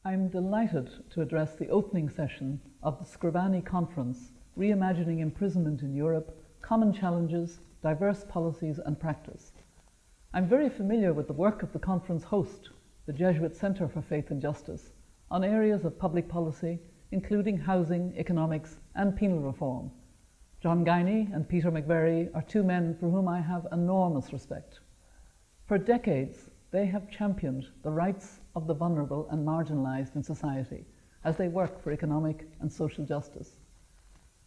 I'm delighted to address the opening session of the Scribani conference, Reimagining Imprisonment in Europe, Common Challenges, Diverse Policies and Practice. I'm very familiar with the work of the conference host, the Jesuit Centre for Faith and Justice, on areas of public policy, including housing, economics and penal reform. John Guiney and Peter McVerry are two men for whom I have enormous respect. For decades, they have championed the rights of the vulnerable and marginalised in society as they work for economic and social justice.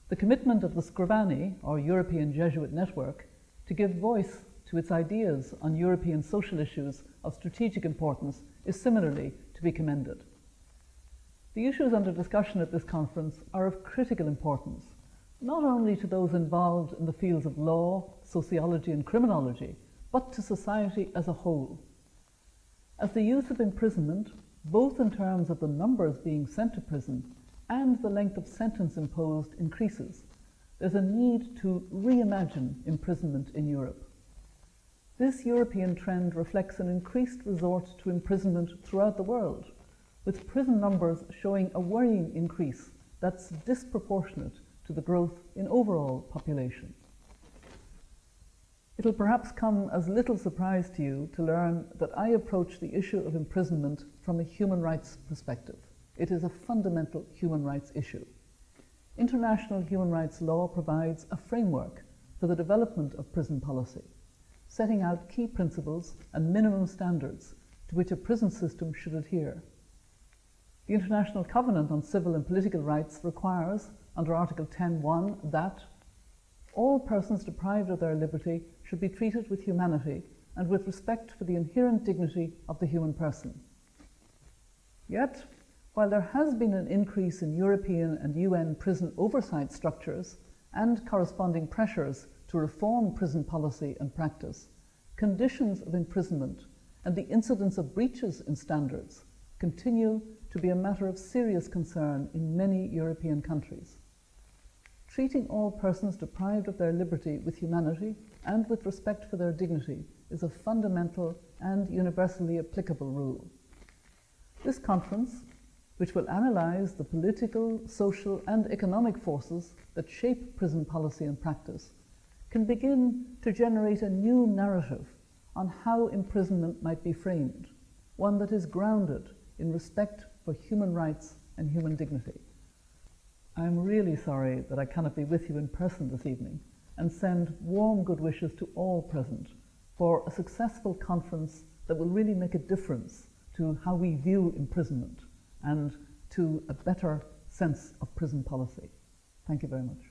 The commitment of the Scribani, or European Jesuit Network, to give voice to its ideas on European social issues of strategic importance is similarly to be commended. The issues under discussion at this conference are of critical importance, not only to those involved in the fields of law, sociology and criminology, but to society as a whole. As the use of imprisonment, both in terms of the numbers being sent to prison and the length of sentence imposed, increases, there's a need to reimagine imprisonment in Europe. This European trend reflects an increased resort to imprisonment throughout the world, with prison numbers showing a worrying increase that's disproportionate to the growth in overall population. It'll perhaps come as little surprise to you to learn that I approach the issue of imprisonment from a human rights perspective. It is a fundamental human rights issue. International human rights law provides a framework for the development of prison policy, setting out key principles and minimum standards to which a prison system should adhere. The International Covenant on Civil and Political Rights requires, under Article 10.1, that all persons deprived of their liberty should be treated with humanity and with respect for the inherent dignity of the human person. Yet, while there has been an increase in European and UN prison oversight structures and corresponding pressures to reform prison policy and practice, conditions of imprisonment and the incidence of breaches in standards continue to be a matter of serious concern in many European countries. Treating all persons deprived of their liberty with humanity and with respect for their dignity is a fundamental and universally applicable rule. This conference, which will analyse the political, social and economic forces that shape prison policy and practice, can begin to generate a new narrative on how imprisonment might be framed, one that is grounded in respect for human rights and human dignity. I'm really sorry that I cannot be with you in person this evening, and send warm good wishes to all present for a successful conference that will really make a difference to how we view imprisonment and to a better sense of prison policy. Thank you very much.